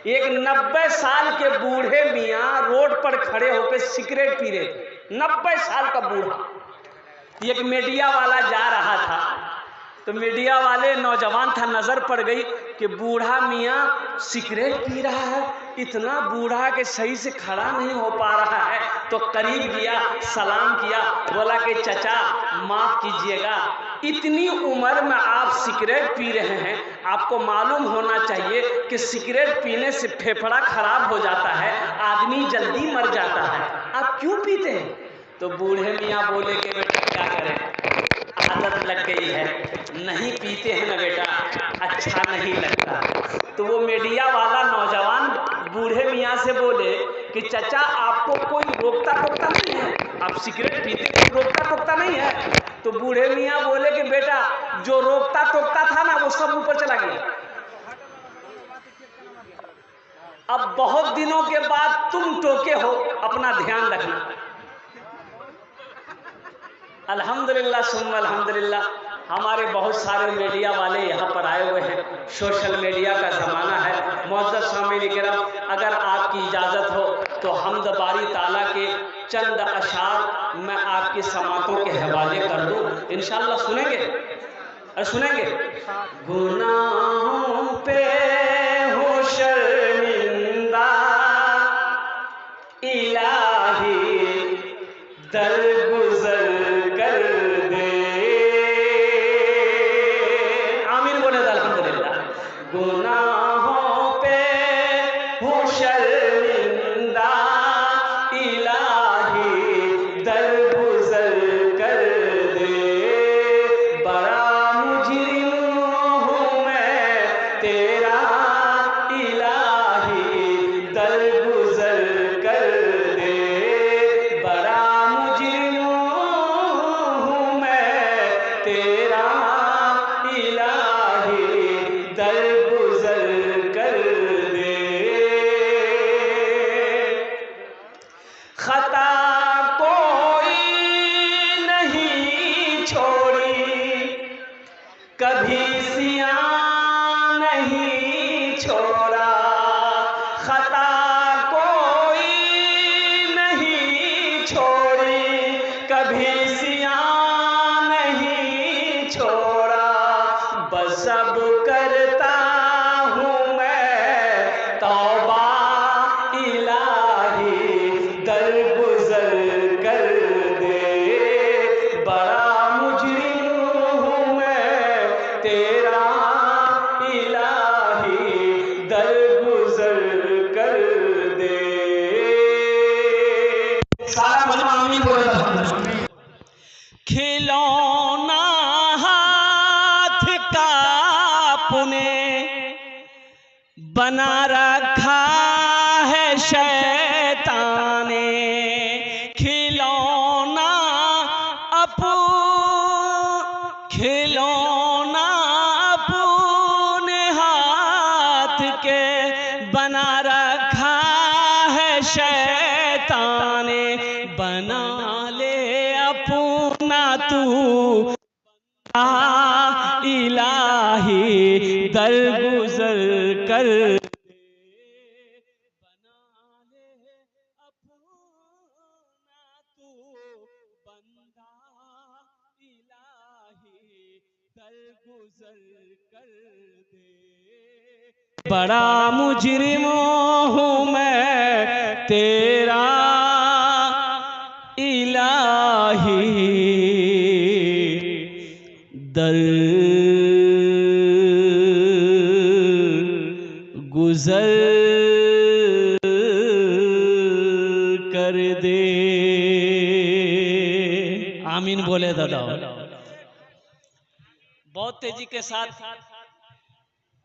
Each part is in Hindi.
एक 90 साल के बूढ़े मियाँ रोड पर खड़े होकर सिगरेट पी रहे थे। 90 साल का बूढ़ा। एक मीडिया वाला जा रहा था, तो मीडिया वाले नौजवान था, नजर पड़ गई कि बूढ़ा मियाँ सिगरेट पी रहा है, इतना बूढ़ा कि सही से खड़ा नहीं हो पा रहा है। तो करीब गया, सलाम किया, बोला कि चचा माफ कीजिएगा, इतनी उम्र में आप सिगरेट पी रहे हैं, आपको मालूम होना चाहिए कि सिगरेट पीने से फेफड़ा खराब हो जाता है, आदमी जल्दी मर जाता है, आप क्यों पीते हैं? तो बूढ़े मियाँ बोले कि बेटा क्या करें, आदत लग गई है, नहीं पीते हैं ना बेटा, अच्छा नहीं लगता। तो वो मीडिया वाला नौजवान बूढ़े मियाँ से बोले कि चचा आपको कोई रोकता टोकता नहीं है, आप सिगरेट पीते कोई रोकता टोकता नहीं है? तो बूढ़े मियाँ बोले कि बेटा जो रोकता टोकता था ना वो सब ऊपर चला गया, अब बहुत दिनों के बाद तुम टोके हो, अपना ध्यान रखना। अल्हम्दुलिल्लाह सुम्मा अल्हम्दुलिल्लाह, हमारे बहुत सारे मीडिया वाले यहाँ पर आए हुए हैं, सोशल मीडिया का ज़माना है। मुअज़्ज़ज़ सामीन किराम, अगर आपकी इजाज़त हो तो हम्द बारी ताला के चंद अशार मैं आपकी समातों के हवाले कर दूँ, इंशाअल्लाह सुनेंगे? अरे सुनेंगे? गुनाहों पे हो शर्मिंदा इलाही दरगुजर कर दे, आमीन बोले अल्हम्दुलिल्लाह। गुनाहों पे हो शर्मिंदा इलाही दरगुजर कर दे, बड़ा मुजरिम हूँ मैं तेरा इलाही दरगुजर कर दे, बड़ा मुजरिम हूँ मैं तेरा इलाही दरगुजर कर दे। खता कोई नहीं छोड़ी, कभी सियां नहीं छोड़ा, खता कोई नहीं छोड़ी, कभी सियां नहीं छोड़ा, बस अब करता हूँ मैं तौबा इलाही दरगुजर कर दे, बड़ा मुजरिम हूँ मैं तेरा इलाही दरगुजर कर दे। सारा मजमा आमीन बोले अल्हम्दुलिल्लाह। खिलौना हाथ का पुने बना रखा है शैतान ने, खिलौना खिलौना अपने हाथ के बना रखा है शैतान ने, बना ले अपना तू इलाही दरगुजर कर दे, बना ले अपना तू बंदा इलाही दरगुजर कर दे, बड़ा मुजरिम हूँ मैं तेरा इलाही दर गुजर कर दे, आमीन बोले दादा। बहुत तेजी के साथ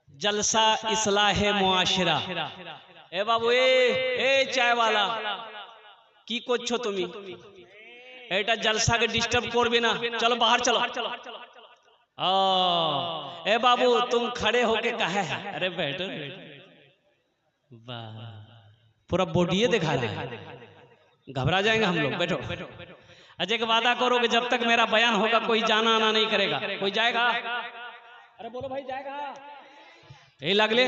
जलसा इस्लाहे मुआशरा। ए बाबू ए चाय वाला की করছো তুমি? এটা জলসাকে ডিস্টার্ব করবে না, चलो बाहर चलो। ए बाबू तुम खड़े होके कहे है, अरे बैठो, वाह पूरा बॉडी दिखा रहा है, घबरा जाएंगे हम लोग, बैठो। अजय का वादा करो कि जब तक मेरा बयान होगा कोई जाना आना नहीं करेगा। कोई जाएगा? अरे बोलो भाई जाएगा? यही लगले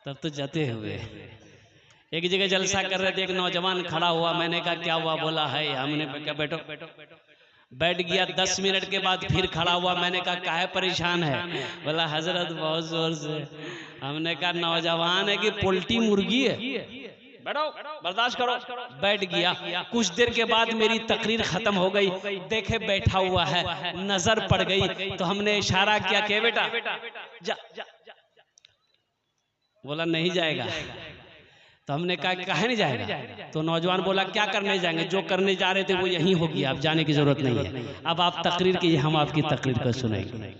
तब तो जाते हुए एक जगह जलसा कर रहे थे, एक नौजवान खड़ा हुआ, मैंने कहा क्या हुआ? बोला है, हमने कहा बैठो। बैठ गया, 10 मिनट के बाद फिर खड़ा हुआ, मैंने कहा काहे परेशान है? बोला हजरत बहुत जोर से। हमने कहा नौजवान है कि पोल्ट्री मुर्गी है? बैठो, बर्दाश्त करो। बैठ गया, कुछ देर के बाद मेरी तकरीर खत्म हो गई, देखे बैठा हुआ है, नजर पड़ गई तो हमने इशारा किया कि बेटा जा। बोला नहीं जाएगा। तो हमने कहा काहे नहीं जाएगा? तो नौजवान बोला क्या करने जाएंगे? जो करने जा रहे थे वो यहीं होगी, आप जाने की जरूरत नहीं है। अब आप तकरीर कीजिए, हम आपकी तकरीर को सुनेंगे।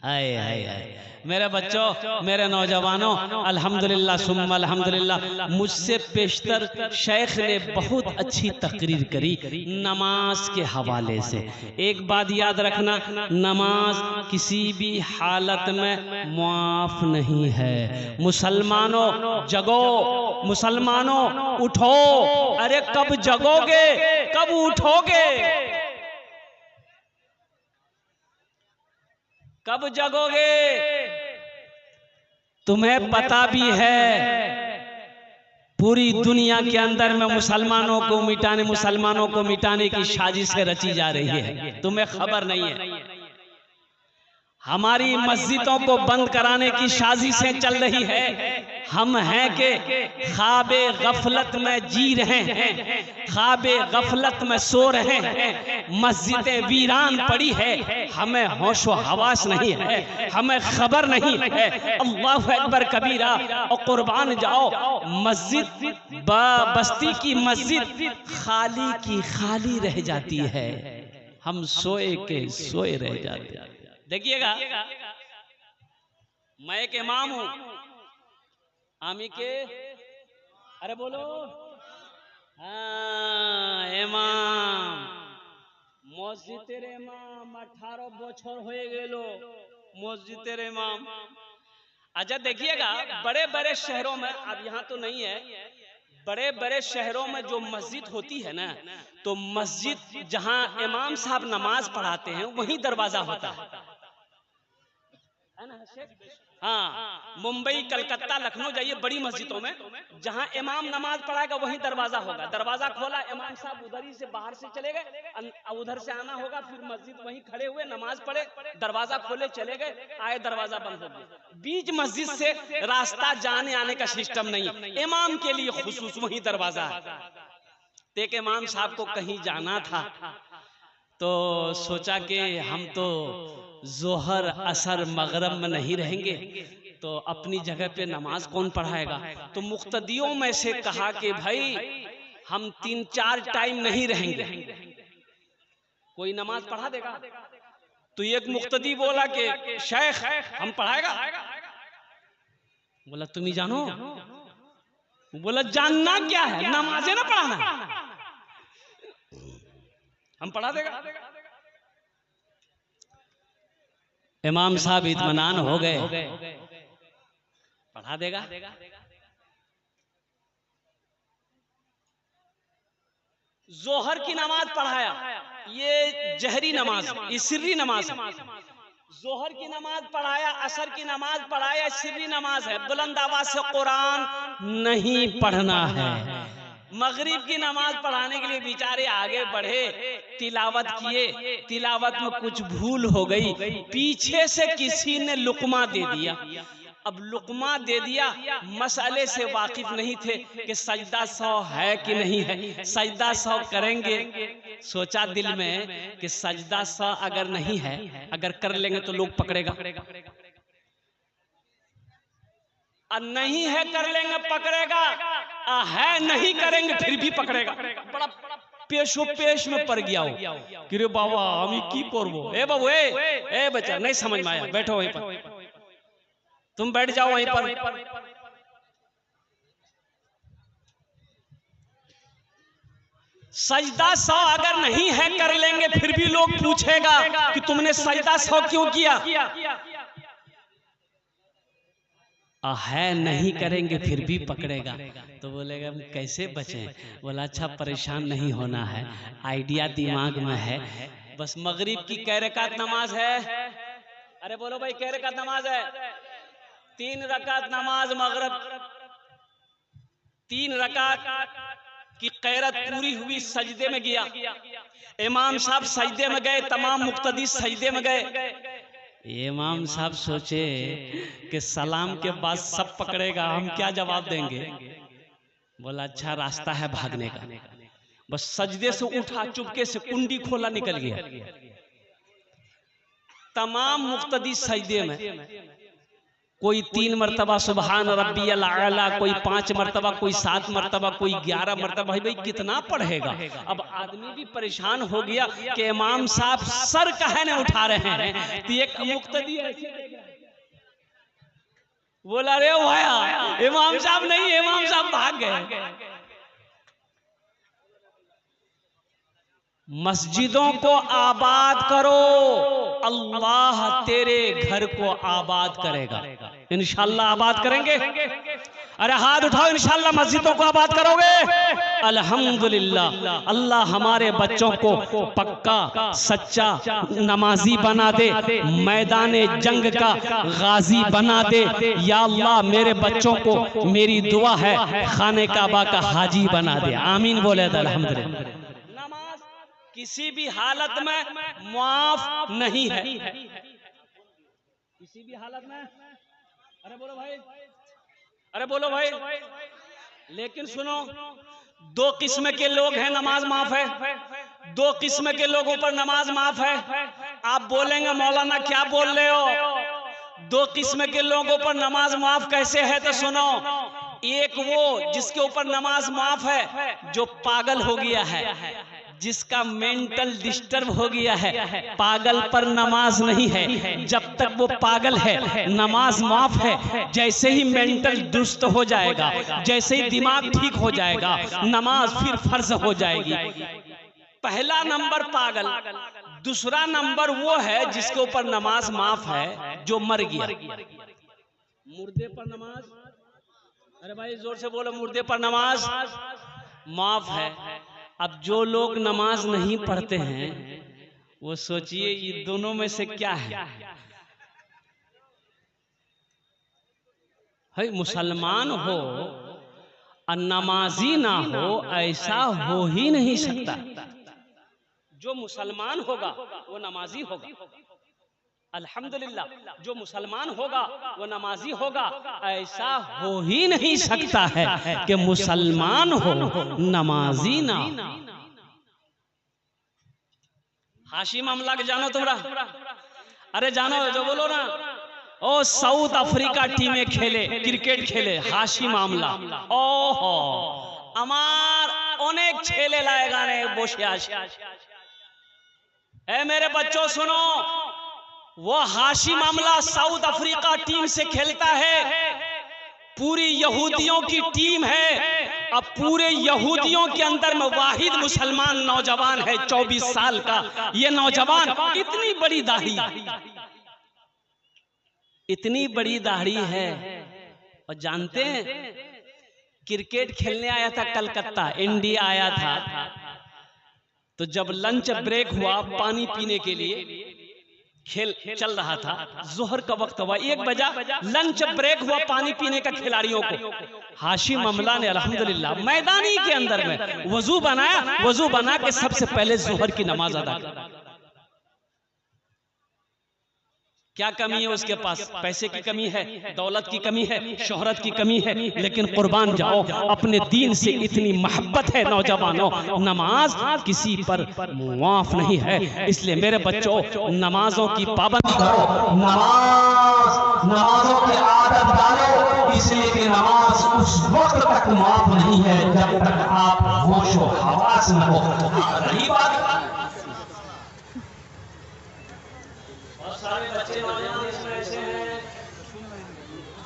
आए आए आए मेरे बच्चों, मेरे नौजवानों, अल्हम्दुलिल्लाह सुम्मा अल्हम्दुलिल्लाह, मुझसे पेशतर शेख ने बहुत अच्छी तकरीर करी नमाज के हवाले से। एक बात याद रखना, नमाज किसी भी हालत में मुआफ नहीं है। मुसलमानों जगो, मुसलमानों उठो। अरे कब जगोगे, कब उठोगे, कब जगोगे? तुम्हें पता भी है पूरी दुनिया के अंदर में मुसलमानों को मिटाने की साजिशें रची जा रही है, तुम्हें खबर नहीं है। हमारी मस्जिदों को बंद कराने की साजिशें चल रही है। हम हैं कि ख्वाबे गफलत में जी रहे हैं, ख्वाबे गफलत में सो रहे हैं, मस्जिदें वीरान पड़ी है, हमें होशो हवास नहीं है, हमें खबर नहीं है। अल्लाह अकबर कबीरा और कुर्बान जाओ, मस्जिद बस्ती की मस्जिद खाली की खाली रह जाती है, हम सोए के सोए रह जाते हैं। देखिएगा, मैं एक इमाम हूं, आमी के, अरे बोलो, हाँ इमाम, मस्जिदेर इमाम 18 বছর হয়ে গেল मस्जिदेर इमाम। अच्छा देखिएगा, बड़े बड़े शहरों में, अब यहाँ तो नहीं है, बड़े बड़े शहरों में जो मस्जिद होती है ना, तो मस्जिद जहां इमाम साहब नमाज पढ़ाते हैं वहीं दरवाजा होता है ना। हाँ, मुंबई, कलकत्ता, लखनऊ जाइए बड़ी मस्जिदों में, जहां इमाम नमाज पढ़ाएगा वहीं दरवाजा होगा। दरवाजा खोला, इमाम साहब उधर ही से बाहर से चले गए, उधर से आना होगा, फिर मस्जिद वहीं खड़े हुए, नमाज पढ़े, दरवाजा खोले, चले गए, आए, दरवाजा बंद हो गया। बीच मस्जिद से रास्ता जाने आने का सिस्टम नहीं, इमाम के लिए खुसूस वहीं दरवाजा है। एक इमाम साहब को कहीं जाना था, तो सोचा कि हम तो जोहर असर मगरब में नहीं रहेंगे, तो अपनी जगह पे नमाज कौन पढ़ाएगा? तो मुक्तदियों में से कहा कि भाई हम 3-4 टाइम नहीं रहेंगे, कोई नमाज पढ़ा देगा। तो एक मुक्तदी बोला कि शेख हम पढ़ाएगा। बोला तुम ही जानो। बोला जानना क्या है, नमाजें ना पढ़ाना, हम पढ़ा देगा। इमाम साहब इत्मीनान हो गए, पढ़ा देगा। जोहर की नमाज पढ़ाया, ये जहरी नमाज, ये सिर्री नमाज है। जोहर की नमाज पढ़ाया, असर की नमाज पढ़ाया, सिर्री नमाज है, बुलंद आवाज से कुरान नहीं पढ़ना है। मगरिब की नमाज पढ़ाने के लिए बेचारे आगे बढ़े, तिलावत किए, तिलावत में कुछ भूल हो गई, पीछे से किसी ने लुकमा दे दिया। अब लुकमा दे दिया, मसले से वाकिफ नहीं थे कि सजदा 100 है कि नहीं है, सजदा 100 करेंगे। सोचा दिल में कि सजदा 100 अगर नहीं है, अगर कर लेंगे तो लोग पकड़ेगा, और नहीं है कर लेंगे पकड़ेगा, है नहीं करेंगे फिर भी पकड़ेगा। बड़ा पेशो पेश में पड़ गया हो कि रे बाबा हम की करबो। ए बाबू, ए बच्चा नहीं समझ में आया, बैठो वहीं पर, तुम बैठ जाओ वहीं पर। सजदा 100 अगर नहीं है कर लेंगे, फिर भी लोग पूछेगा कि तुमने सजदा 100 क्यों किया। है नहीं करेंगे फिर भी पकड़ेगा, तो बोलेगा हम कैसे बचें। बोला अच्छा परेशान नहीं होना है, आइडिया दिमाग में है, बस मगरिब की 1 रकात नमाज है। अरे बोलो भाई, 1 रकात नमाज है, 3 रकात नमाज मगरिब, 3 रकात की क़ैरत पूरी हुई, सजदे में गया। इमाम साहब सजदे में गए, तमाम मुक्तदी सजदे में गए। इमाम साहब सोचे कि सलाम के बाद सब पकड़ेगा, हम क्या जवाब देंगे। बोला अच्छा रास्ता है भागने का। बस सजदे से उठा, चुपके से कुंडी खोला, निकल गया। तमाम मुक्तदी सजदे में, कोई 3 मरतबा सुबहान रब्बियल आला, कोई 5 मरतबा, कोई 7 मरतबा, कोई 11 मरतबा। भाई कितना पढ़ेगा। अब आदमी भी परेशान हो गया कि इमाम साहब सर काहे नहीं उठा रहे हैं। तो एक मुक्तदी बोला रे भाया इमाम साहब नहीं, इमाम साहब भाग गए। मस्जिदों को आबाद करो, अल्लाह तेरे घर को आबाद करेगा। इंशाल्लाह आबाद करेंगे। अरे हाथ उठाओ, इंशाल्लाह मस्जिदों को आबाद करोगे। अल्हम्दुलिल्लाह, अल्लाह हमारे बच्चों को पक्का सच्चा नमाजी बना दे, मैदान जंग का गाजी बना दे। या अल्लाह मेरे बच्चों को, मेरी दुआ है, खाने काबा का हाजी बना दे। आमीन बोले तो अल्हम्दुलिल्लाह। किसी भी हालत में माफ नहीं है, किसी भी हालत में। अरे बोलो भाई, अरे बोलो भाई। लेकिन सुनो, 2 किस्म के लोग हैं नमाज माफ है। 2 किस्म के लोगों पर नमाज माफ है। आप बोलेंगे मौलाना क्या बोल रहे हो, 2 किस्म के लोगों पर नमाज माफ कैसे है। तो सुनो, एक वो जिसके ऊपर नमाज माफ है जो पागल हो गया है, जिसका मेंटल डिस्टर्ब हो गया है। पागल पर नमाज नहीं है, जब तक वो पागल है नमाज माफ है। जैसे ही मेंटल दुरुस्त हो जाएगा, जैसे ही दिमाग ठीक हो जाएगा, नमाज फिर फर्ज हो जाएगी। पहला नंबर पागल। दूसरा नंबर वो है जिसके ऊपर नमाज माफ है, जो मर गया। मुर्दे पर नमाज, अरे भाई जोर से बोलो, मुर्दे पर नमाज माफ है। अब जो लोग नमाज नहीं पढ़ते हैं वो सोचिए ये दोनों में से क्या है। भाई मुसलमान हो और नमाजी ना हो, ऐसा हो ही नहीं सकता। जो मुसलमान होगा वो नमाजी होगा, अल्हम्दुलिल्लाह। जो मुसलमान होगा वो नमाजी होगा। ऐसा हो ही नहीं सकता है कि मुसलमान हो नमाजी ना। हाशी मामला के जानो तुमरा, अरे जानो जो बोलो ना, ओ साउथ अफ्रीका टीमें खेले, क्रिकेट खेले, हाशी मामला। ओहो আমার অনেক ছেলে লাগানে বসে আছে। ए मेरे बच्चों सुनो, वो हाशी मामला साउथ अफ्रीका टीम से खेलता है। पूरी यहूदियों की टीम है। अब पूरे यहूदियों के अंदर में वाहिद मुसलमान नौजवान है, 24 साल का। ये नौजवान इतनी बड़ी दाढ़ी, इतनी बड़ी दाढ़ी है। और जानते हैं क्रिकेट खेलने आया था कलकत्ता, इंडिया आया था। तो जब लंच ब्रेक हुआ पानी पीने के लिए, खेल चल रहा था, जोहर का वक्त हुआ, 1 बजा, लंच ब्रेक हुआ पानी पीने का खिलाड़ियों को। हाशी मामला ने अल्हम्दुलिल्लाह मैदानी के अंदर में वजू बनाया, वजू बना के सबसे पहले जोहर की नमाज अदा की। क्या कमी है उसके पास? पैसे की कमी है, दौलत की कमी है, शोहरत की कमी है, लेकिन कुर्बान जाओ, अपने दीन से इतनी मोहब्बत है नौजवानों। नमाज किसी पर मुआफ नहीं है। इसलिए मेरे बच्चों नमाजों की पाबंदी करो, नमाजों की आदत डालो, इसलिए कि नमाज उस वक्त तक माफ नहीं है जब तक आप होश व हवास में हो। रही बात, सारे बच्चे नौजवान इसमें ऐसे हैं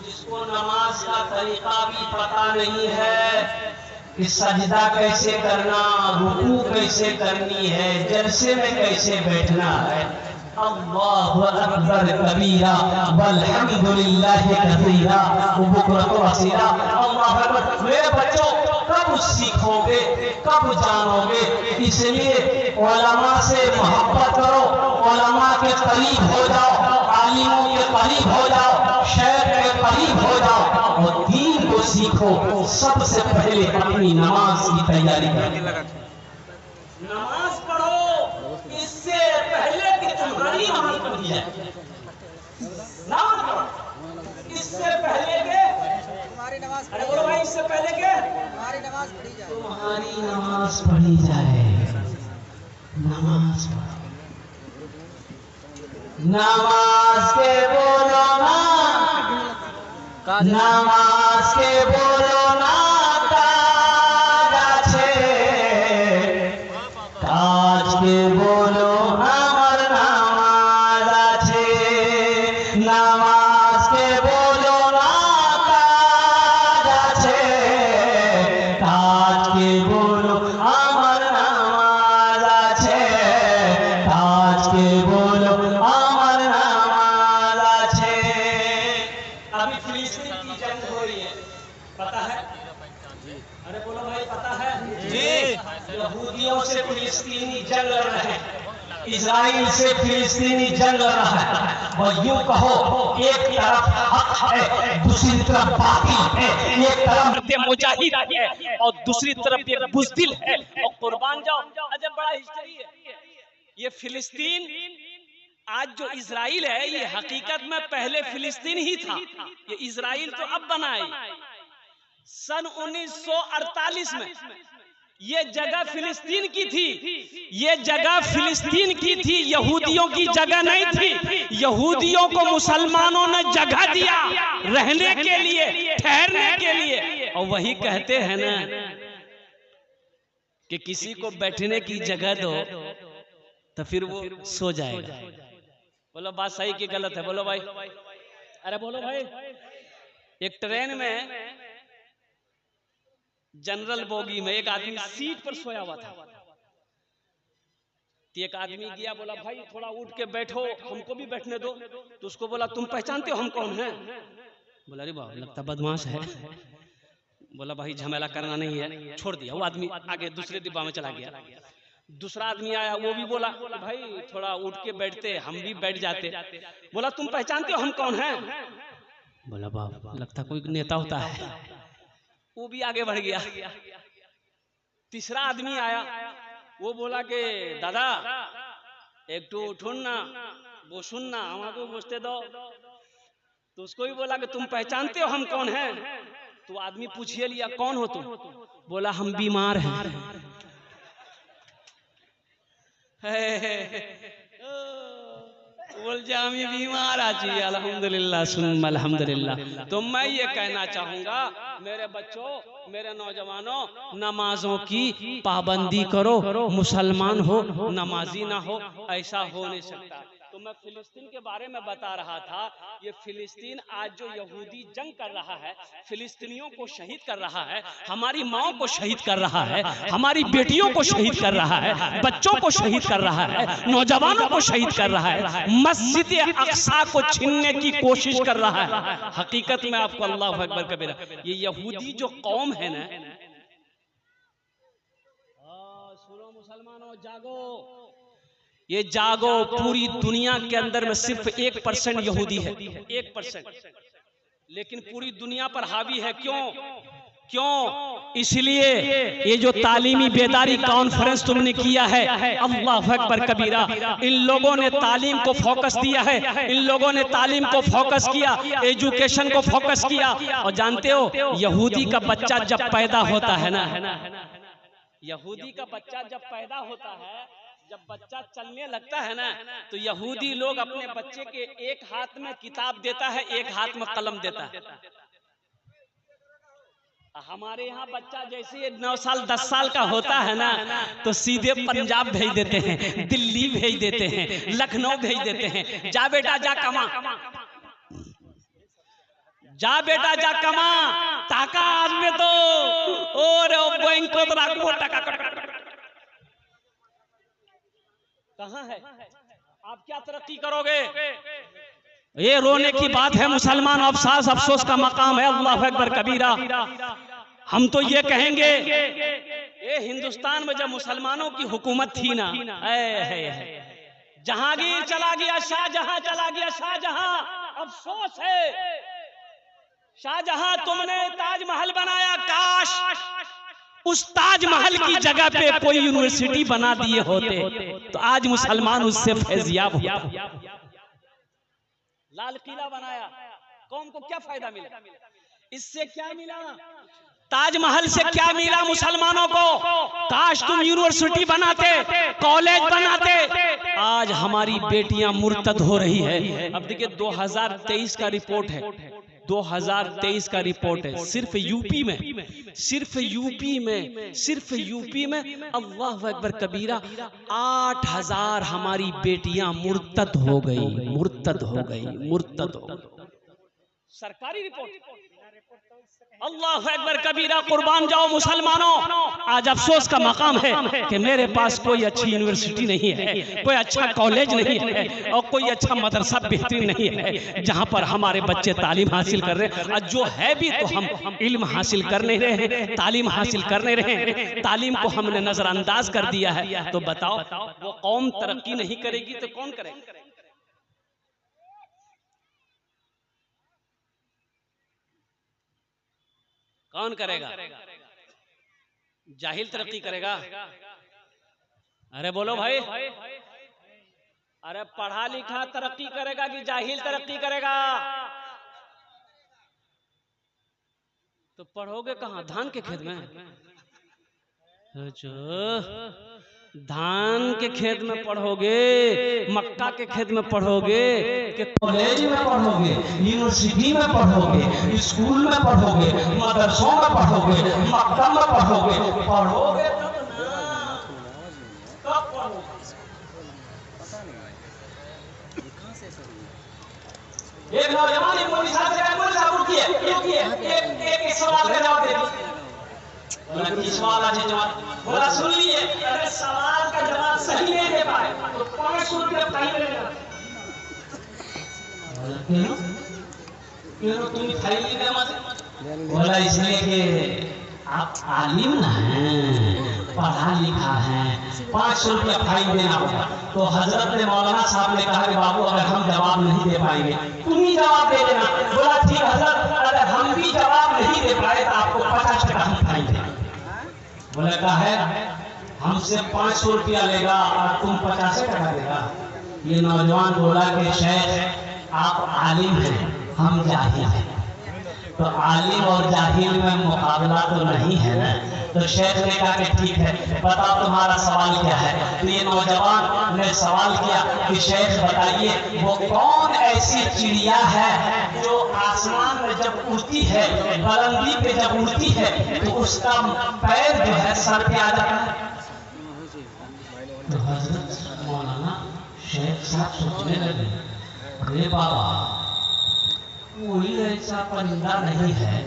जिसको नमाज का तरीका भी पता नहीं है कि सजदा कैसे करना, रुकू कैसे करनी है, जलसे में कैसे बैठना है। अल्लाहु अकबर कबीरा वल्हम्दुलिल्लाहि कसीरा व बुकरतु असीला। अल्लाहु अकबर। मेरे बच्चों कब सीखोगे, कब जानोगे? इसलिए उलमा से मोहब्बत करो, उलमा के करीब हो जाओ, आलिमों के करीब हो जाओ, शेख के करीब गरीब हो जाओ और दीन को सीखो, सबसे पहले अपनी नमाज की तैयारी करो। नमाज पढ़ो इससे पहले कि तुम्हारी नमाज पढ़ी जाए। नमाज पढ़ो इससे पहले के तुम्हारी नमाज, अरे बोलो भाई, इससे पहले के तुम्हारी नमाज पढ़ी जाए। तुम्हारी नमाज पढ़ी जाए। नमाज पढ़ो, नमाज के बोलो ना, नमाज के बोलो ना काज আছে, কাজ के बोलो আমার নামাজ আছে। নামাজ के बोलो ना কাজ আছে, কাজ के बोलो আমার নামাজ আছে, কাজ के बोलो আমার নামাজ আছে। अभी फिलिस्तीन की जंग हो रही है, पता है? अरे बोलो भाई, पता है? जी। यहूदियों से फिलिस्तीनी जंग लड़ रहे हैं, इजराइल से फिलिस्तीनी जंग लड़ रहा है। और यूं कहो, एक तरफ हक है, दूसरी तरफ बातिल है। एक तरफ मुजाहिद है और दूसरी तरफ एक बुज़दिल है और कुर्बान जाओ। अजब बड़ा हिस्ट्री है ये फिलिस्तीन। आज जो इजराइल है ये हकीकत में पहले फिलिस्तीन ही था। ये इजराइल तो अब बना है। सन 1948 में ये जगह फिलिस्तीन की थी। ये जगह फिलिस्तीन की थी, यहूदियों की जगह नहीं थी। यहूदियों को मुसलमानों ने जगह दिया रहने के लिए, ठहरने के लिए। और वही कहते हैं ना कि किसी को बैठने की जगह दो तो फिर वो सो जाएगा। बोलो बात सही कि गलत है? बोलो भाई, अरे बोलो भाई। एक ट्रेन में जनरल बोगी में एक आदमी सीट पर सोया हुआ था। तो एक आदमी गया, बोला भाई थोड़ा उठ के बैठो, हमको भी बैठने दो। तो उसको बोला तुम पहचानते हो हम कौन हैं? बोला अरे बाप, लगता बदमाश है। बोला भाई झमेला करना नहीं है, छोड़ दिया। वो आदमी आगे दूसरे डिब्बा में चला गया। दूसरा आदमी आया, वो भी बोला भाई थोड़ा उठ के बैठते, हम भी बैठ जाते। बोला तुम पहचानते हो हम कौन हैं? बोला बाप, लगता कोई नेता होता है। वो भी आगे बढ़ गया। तीसरा आदमी आया, वो बोला कि दादा एक तो उठुन ना, बोसुन ना, हमको बसते दो। तो उसको भी बोला कि तुम पहचानते हो हम कौन हैं? तो आदमी पूछिए लिया कौन हो तुम? बोला हम बीमार हैं। बोल जा हम बीमार आजी, अल्हम्दुलिल्लाह सुम्मा अल्हम्दुलिल्लाह। तो मैं ये कहना चाहूंगा मेरे बच्चों, मेरे नौजवानों, नमाजों की पाबंदी करो। मुसलमान हो नमाजी ना हो, ऐसा हो नहीं सकता। तो मैं फिलिस्तीन के बारे में बता रहा था। ये फिलिस्तीन आज जो यहूदी जंग कर रहा है, फिलिस्तीनियों को शहीद कर रहा है, हमारी माओ को शहीद कर रहा है, हमारी बेटियों को शहीद कर रहा है, बच्चों को शहीद कर रहा है, नौजवानों को शहीद कर रहा है, मस्जिद अक्सा को छीनने की कोशिश कर रहा है। हकीकत में आपको अल्लाह अकबर कबीरा, ये यहूदी जो कौम है ना, सुनो मुसलमानों जागो, ये जागो। पूरी दुनिया के अंदर में सिर्फ 1% यहूदी है, 1%, लेकिन पूरी दुनिया पर हावी है। क्यों? इसलिए ये जो तालीमी बेदारी कॉन्फ्रेंस तुमने किया है, अल्लाह अकबर कबीरा, इन लोगों ने तालीम को फोकस दिया है, इन लोगों ने तालीम को फोकस किया, एजुकेशन को फोकस किया। और जानते हो यहूदी का बच्चा जब पैदा होता है ना, यहूदी का बच्चा जब पैदा होता है, जब बच्चा चलने लगता है ना, तो यहूदी लोग अपने बच्चे के एक हाथ में किताब देता है, एक हाथ में कलम देता है। हमारे यहाँ बच्चा जैसे 9 साल 10 साल का होता है ना, तो सीधे पंजाब भेज देते हैं, दिल्ली भेज देते हैं, लखनऊ भेज देते हैं। जा बेटा जा कमा, जा बेटा जा कमा, टाका आदमी तो और बैंक को राखो टाका कहाँ है? आप क्या तरक्की करोगे? ये रोने की बात है मुसलमान, अफसोस का मकाम है। अल्लाह अकबर कबीरा। हम तो ये कहेंगे, ये हिंदुस्तान में जब मुसलमानों की हुकूमत थी ना, जहांगीर चला गया, शाहजहां चला गया, शाहजहां। अफसोस है शाहजहां तुमने ताजमहल बनाया, काश उस ताजमहल की जगह पे कोई यूनिवर्सिटी बना दिए होते तो आज मुसलमान उससे फैजियाब होता। लाल किला बनाया, कौम को क्या फायदा मिला? इससे क्या मिला? ताजमहल से क्या मिला मुसलमानों को? काश तुम यूनिवर्सिटी बनाते, कॉलेज बनाते। आज हमारी बेटियां मुर्तद हो रही है। अब देखिए 2023 का रिपोर्ट है, 2023 का रिपोर्ट है, सिर्फ यूपी में अल्लाह अकबर कबीरा 8000 हमारी बेटियां मुर्तद हो गई। सरकारी रिपोर्ट। अल्लाह अकबर कबीरा, कुर्बान जाओ मुसलमानों। आज अफसोस का मकाम है कि मेरे पास कोई अच्छी यूनिवर्सिटी नहीं है, कोई अच्छा कॉलेज नहीं है और कोई अच्छा मदरसा बेहतरीन नहीं है जहां पर हमारे बच्चे तालीम हासिल कर रहे हैं। और जो है भी तो हम इल्म हासिल कर नहीं रहे हैं, तालीम हासिल कर नहीं रहे हैं, तालीम को हमने नजरअंदाज कर दिया है। तो बताओ वो कौम तरक्की नहीं करेगी तो कौन करेगा? कौन करेगा? जाहिल तरक्की करेगा? अरे बोलो भाई, अरे पढ़ा लिखा तरक्की करेगा कि जाहिल तरक्की करेगा? तो पढ़ोगे कहाँ? धान के खेत में? धान के खेत में पढ़ोगे, मक्का के खेत में पढ़ोगे, कि कॉलेज में पढ़ोगे, यूनिवर्सिटी में पढ़ोगे, स्कूल में पढ़ोगे, मदरसों में पढ़ोगे, मकतब में पढ़ोगे एक नौजवान एक मौलवी साहब से बोले, साहब रुकिए, एक सवाल का जवाब दे दीजिए। बोला कि सवाल आज जवाब, बोला सुन लीजिए, अगर सवाल का जवाब सही नहीं दे पाए तो 500 रुपया फाइन लगेगा। क्यों तुम फाइन नहीं दे पाते? बोला इसलिए कि आप आलिम ना हैं, पढ़ा लिखा है, 500 रुपया फाइन देना होगा। तो हजरत ने मौलाना साहब ने कहा कि बाबू अगर हम जवाब नहीं दे पाएंगे तुम ही जवाब दे देना। बोला ठीक हजरत, अगर हम भी जवाब नहीं दे पाए तो आपको 50 टका हम फाइन देंगे। बोला कहा है हमसे 500 रुपया लेगा और तुम 50 टका देगा। ये नौजवान बोला कि शेख आप आलिम हैं, हम जाहिल हैं, तो आलिम और जाहिल में मुकाबला तो नहीं है ना। तो शेख ने कहा कि ठीक है, बताओ तुम्हारा सवाल क्या है। तो ये नौजवान ने सवाल किया कि शेख बताइए वो कौन ऐसी चिड़िया है जो आसमान में जब उड़ती है, बुलंदी पे जब उड़ती है तो उसका पैर जो है सर पे आ जाता है। तो हजरत मौलाना शेख साहब सोचने लगे, अरे बाबा कोई ऐसा परिंदा नहीं है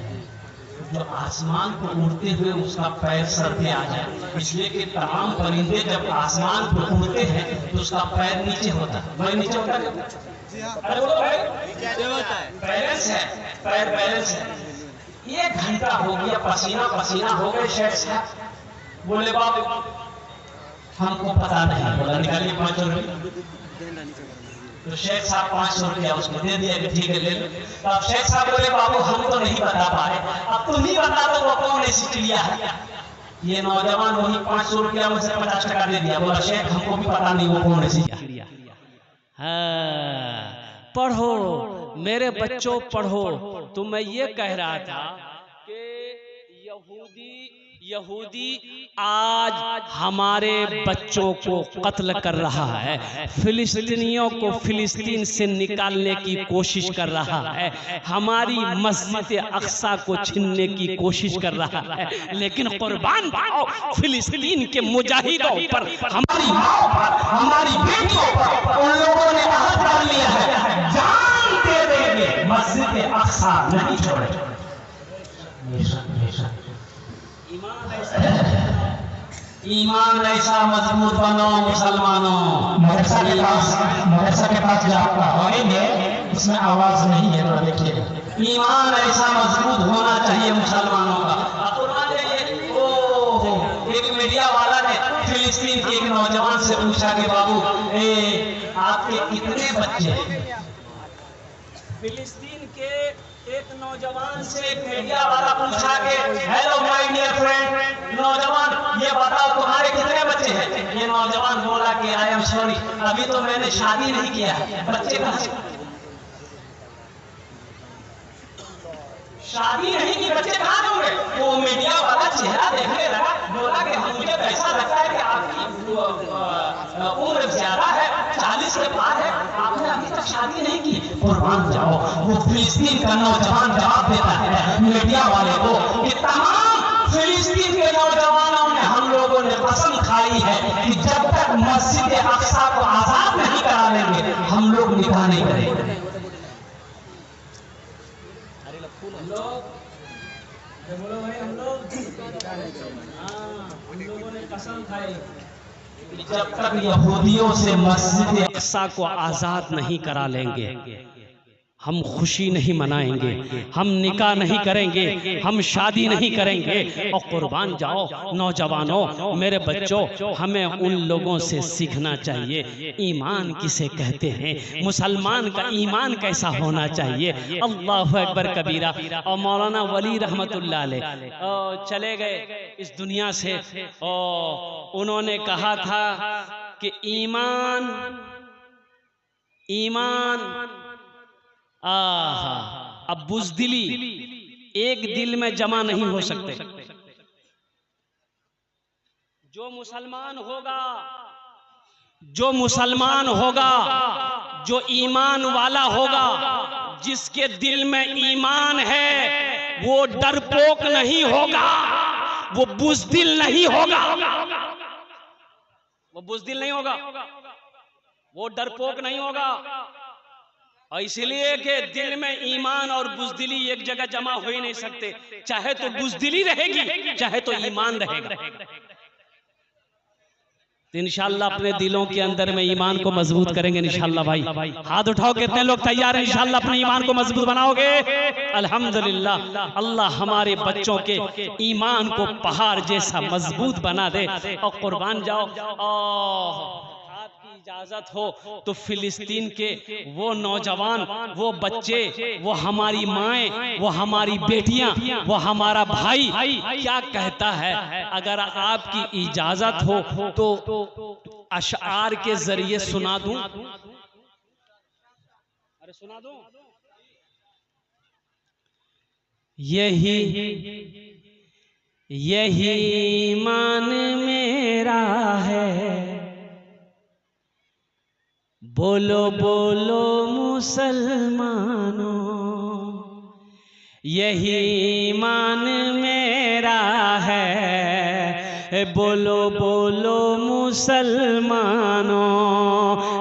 जो आसमान को उड़ते हुए उसका पैर सर पे आ जाए, इसलिए कि तमाम परिंदे जब आसमान पर उड़ते हैं तो उसका पैर नीचे होता है। भाई नीचे होता है? अरे बोलो भाई बैलेंस है, पैर बैलेंस है। 1 घंटा हो गया, पसीना पसीना हो गए। शेख साहब बोले बाबू हमको पता नहीं। बोला निकालिए 500 रुपये। तो शेख साहब 500 रुपया उसको दे दिया कि ठीक है ले लो। तो अब शेख साहब बोले बाबू हम तो नहीं बता पाए, अब तुम ही बता दो वो कौन ऐसी चिड़िया है। ये नौजवान वही 500 रुपया में से 50 टका दे दिया। बोला शेख हमको भी पता नहीं वो कौन ऐसी चिड़िया। हाँ पढ़ो मेरे बच्चों पढ़ो। तो मैं ये कह रहा था कि यहूदी आज हमारे बच्चों को कत्ल कर रहा है, फिलिस्तीनियों को फिलिस्तीन से निकालने की कोशिश कर रहा है, हमारी मस्जिद अक्सा को छीनने की कोशिश कर रहा है। लेकिन कुर्बान जाओ फिलिस्तीन के मुजाहिदों पर, हमारी माओ पर, हमारी बेटियों पर उन लोगों ने अहद कर लिया है जान दे देंगे, मस्जिद अक्सा नहीं छोड़ेंगे। ईमान ऐसा मजबूत बनो मुसलमानों। मदरसा के पास जब आएंगे उसमें आवाज नहीं है तो देखिए ईमान ऐसा मजबूत होना चाहिए मुसलमानों का। एक मीडिया वाला ने फिलिस्तीन के एक नौजवान से पूछा कि बाबू आपके कितने बच्चे? फिलिस्तीन के एक नौजवान से एक मीडिया वाला पूछा कि हेलो माय डियर फ्रेंड, नौजवान ये बताओ तुम्हारे कितने बच्चे हैं? ये नौजवान बोला कि आई एम सॉरी, अभी तो मैंने शादी नहीं किया, बच्चे कहां से? शादी नहीं की, बच्चे कहां होंगे? वो मीडिया वाला चेहरा देखने लगा, बोला कि मुझे ऐसा लगता है कि आपकी उम्र ज्यादा है, 40 के पार है, आपने अभी तक शादी नहीं की। कुर्बान जाओ, वो फिलिस्तीन का नौजवान जवाब देता है मीडिया वाले को कि तमाम फिलिस्तीन के नौजवानों ने, हम लोगों ने कसम खाई है कि जब तक मस्जिद अक्सा को आजाद नहीं करा लेंगे हम लोग निकाह नहीं करेंगे। हम लोगों ने कसम खाई जब तक यहूदियों से मस्जिद अक्सा को आजाद नहीं करा लेंगे हम खुशी नहीं मनाएंगे, हम निकाह नहीं करेंगे, हम शादी नहीं करेंगे। और कुर्बान जाओ नौजवानों, मेरे बच्चों, हमें उन लोगों से सीखना चाहिए ईमान किसे कहते हैं, मुसलमान का ईमान कैसा होना चाहिए। अल्लाह अकबर कबीरा। और मौलाना वली रहमतुल्लाह अलैह चले गए इस दुनिया से, और उन्होंने कहा था कि ईमान अब बुज़दिली एक दिल में जमा नहीं हो सकते। जो मुसलमान होगा, जो ईमान वाला होगा, जिसके दिल में ईमान है, वो डरपोक नहीं होगा, वो बुज़दिल नहीं होगा, वो डरपोक नहीं होगा। और इसलिए कि दिल में ईमान और बुज़दिली एक जगह जमा हो ही नहीं सकते, चाहे तो बुज़दिली रहेगी, चाहे तो ईमान रहेगा। तो इंशाअल्लाह अपने दिलों के अंदर में ईमान को मजबूत करेंगे इंशाअल्लाह। भाई हाथ उठाओ, कितने लोग तैयार हैं इंशाअल्लाह अपने ईमान को मजबूत बनाओगे? अल्हम्दुलिल्लाह। अल्लाह हमारे बच्चों के ईमान को पहाड़ जैसा मजबूत बना दे। और कुर्बान जाओ, इजाजत हो तो फिलिस्तीन के वो नौजवान, वो बच्चे, वो हमारी माएं, वो हमारी बेटियां, वो हमारा भाई क्या कहता है, अगर आपकी इजाजत हो तो अशआर के जरिए सुना दूं। अरे सुना दूं। यही ईमान मेरा है, बोलो बोलो मुसलमानों, यही ईमान मेरा है, बोलो बोलो मुसलमानों,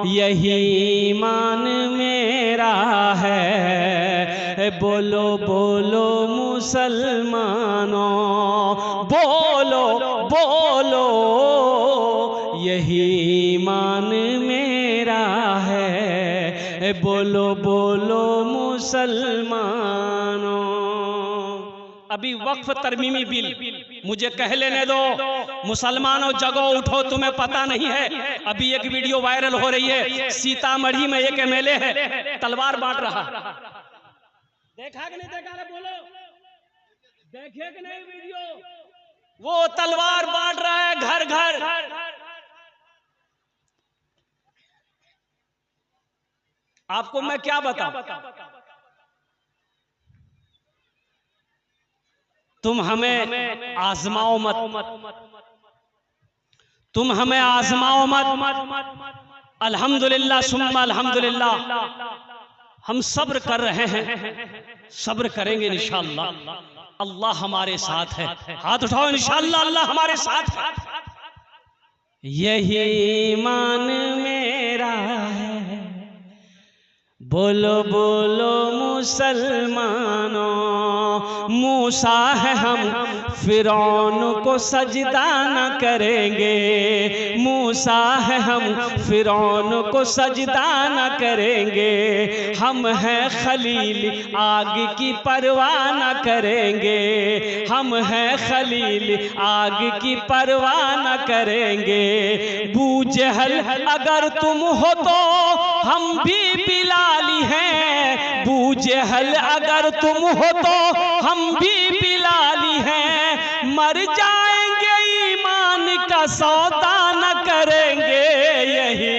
यही ईमान मेरा है, बोलो बोलो मुसलमानों, बोलो बोलो यही ईमान मेरा है, बोलो बोलो मुसलमानों। अभी वक्फ तरमीमी बिल मुझे कह लेने दो। मुसलमानों जगो उठो, तुम्हें पता नहीं है, अभी एक वीडियो वायरल हो रही है, सीतामढ़ी में एक एमएलए है तलवार बांट रहा। देखा कि नहीं देखा? रे बोलो, देखे कि नहीं वीडियो? वो तलवार बांट रहा है घर घर। आपको मैं क्या बताऊं? तुम हमें आजमाओ मत, तुम हमें आजमाओ मत। अल्हम्दुलिल्लाह सुम्मा अल्हम्दुलिल्लाह, हम सब्र कर रहे हैं, सब्र करेंगे इंशाअल्लाह। अल्लाह हमारे साथ है। हाथ उठाओ, इंशाअल्लाह अल्लाह हमारे साथ है। यही ईमान मेरा है, बोलो बोलो मुसलमानों, मूसा है हम फिरौन को सजदा न करेंगे, मूसा है हम फिरौन को सजदा न करेंगे, हम हैं खलील आग की परवाह न करेंगे, हम हैं खलील आग की परवाह न करेंगे। बू जहल अगर तुम हो तो हम भी बिलाली हैं, अबू जहल अगर तुम हो तो हम भी बिलाली हैं, मर जाएंगे ईमान का सौदा न करेंगे, यही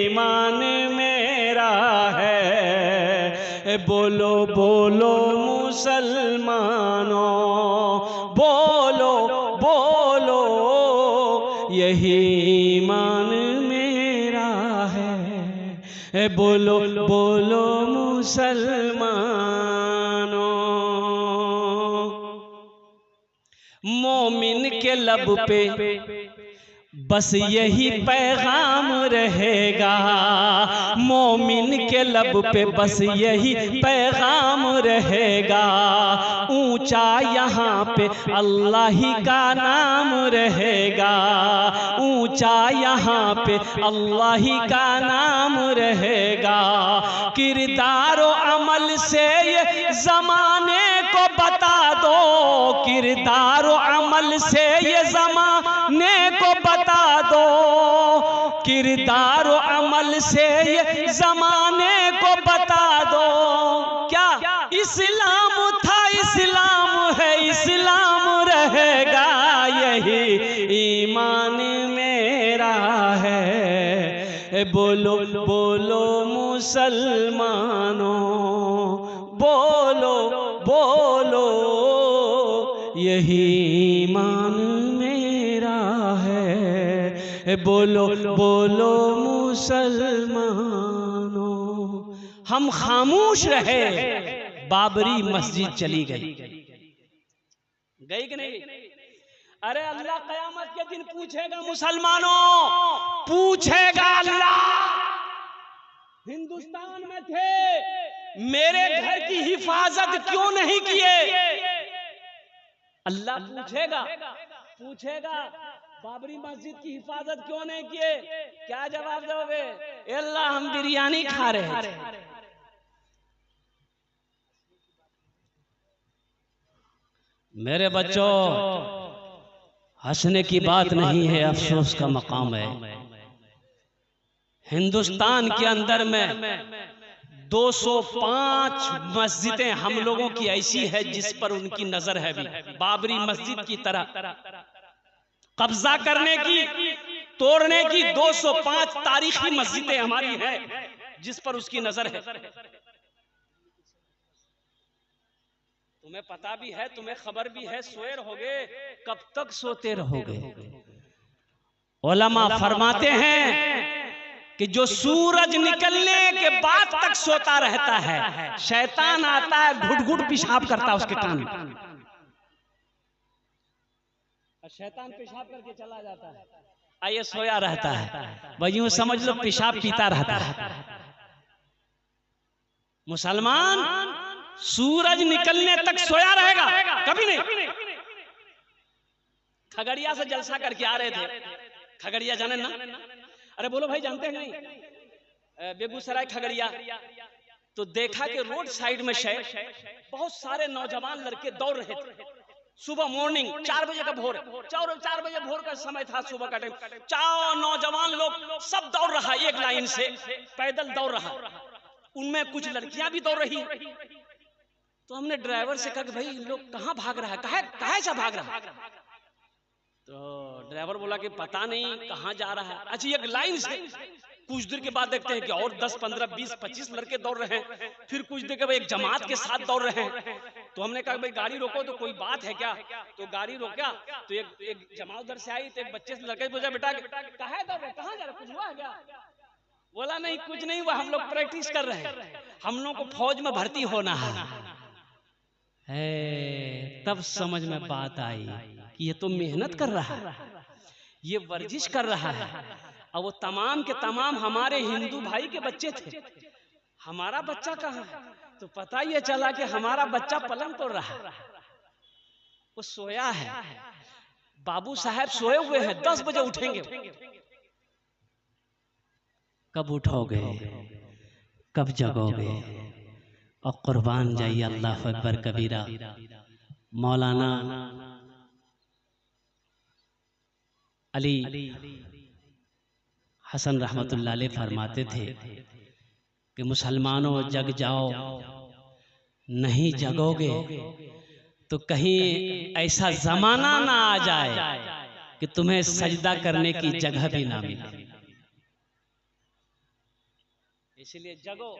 ईमान मेरा है। बोलो बोलो मुसलमानों, बोलो बोलो, यही ईमान मेरा है। बोलो बोलो मुसलमानों। मोमिन के लब पे बस यही पैगाम रहेगा, मोमिन के लब पे बस यही पैगाम रहेगा। ऊंचा यहाँ पे अल्लाह ही का नाम रहेगा, ऊंचा यहाँ पे अल्लाह ही का नाम रहेगा। किरदार और अमल से ये जमाने को बता दो, किरदार और अमल से ये जमाने को बता दो, किरदार और अमल से ये जमाने को बता दो। क्या इस्लाम था, इस्लाम है, इस्लाम रहेगा, यही ईमान मेरा है। बोलो बोलो मुसलमानों, बोलो बोलो, यही ईमान मेरा है। बोलो बोलो मुसलमानों। हम खामोश रहे, बाबरी मस्जिद चली गई, गई कि नहीं? अरे अल्लाह कयामत के दिन पूछेगा मुसलमानों, पूछेगा अल्लाह, हिंदुस्तान में थे, मेरे घर की हिफाजत क्यों नहीं किए? अल्लाह पूछेगा बाबरी मस्जिद की हिफाजत क्यों नहीं किए? क्या जवाब दोगे? अल्लाह हम बिरयानी खा रहे थे। मेरे बच्चों, हंसने की बात नहीं है, अफसोस का मकाम है। हिंदुस्तान के अंदर में 205 मस्जिदें हम लोगों की ऐसी है जिस पर उनकी नजर है भी, बाबरी मस्जिद की तरह कब्जा करने की, तोड़ने की 205 तारीखी मस्जिदें हमारी हैं जिस पर उसकी नजर है। तुम्हें पता भी है, तुम्हें खबर भी है, सोए रहोगे, कब तक सोते रहोगे? उलमा फरमाते हैं कि जो सूरज निकलने के बाद तक सोता रहता है, शैतान आता है, घुट घुट पेशाब करता है उसके कान में, शैतान पेशाब करके चला जाता है, आइए सोया रहता है। भाई यूं समझ लो पेशाब पीता रहता है। मुसलमान सूरज निकलने तक सोया रहेगा, कभी नहीं। खगड़िया से जलसा करके आ रहे थे, खगड़िया जाने ना? अरे बोलो भाई, जानते हैं नहीं? बेगूसराय खगड़िया। तो देखा कि रोड साइड में बहुत सारे नौजवान लड़के दौड़ रहे थे। सुबह मॉर्निंग 4 बजे का भोर, 4 बजे भोर का समय था, सुबह का टाइम। 4 नौजवान लोग सब दौड़ रहा, एक लाइन से पैदल दौड़ रहा, उनमें कुछ लड़कियां भी दौड़ रही। तो हमने ड्राइवर से कहा कि भाई इन लोग कहाँ भाग रहा है, कहाँ से भाग रहा है? तो ड्राइवर बोला कि पता नहीं कहाँ जा रहा है। अच्छा, एक लाइन से कुछ देर के बाद देखते हैं कि और 10, 15, 20, 25 लड़के दौड़ रहे हैं। फिर कुछ देर के बाद एक जमात के साथ दौड़ रहे हैं। तो हमने कहा भाई गाड़ी रोको, तो कोई बात है क्या? तो गाड़ी रोका तो एक जमात उधर से आई, तो एक बच्चे से लड़के पूछा, बेटा कहाँ दौड़ रहे, कहाँ जा रहे, कुछ हुआ है क्या? बोला नहीं, कुछ नहीं हुआ, हम लोग प्रैक्टिस कर रहे हैं, हम लोग को फौज में भर्ती होना है। तब समझ में बात आई कि ये तो मेहनत कर रहा है, ये वर्जिश कर रहा है, और वो तमाम के तमाम हमारे हिंदू भाई के बच्चे थे। हमारा बच्चा कहाँ है? तो पता ये चला कि हमारा बच्चा पलंग तोड़ रहा है, वो सोया है। बाबू साहब सोए हुए हैं, 10 बजे उठेंगे। कब उठोगे, कब जगोगे? और कुर्बान जाइए, अल्लाह अकबर कबीरा। मौलाना अली हसन रहमतुल्लाह अलैह फरमाते थे कि मुसलमानों जग जाओ, नहीं जगोगे तो कहीं ऐसा जमाना ना आ जाए कि तुम्हें सजदा करने की जगह भी ना मिले। इसलिए जगो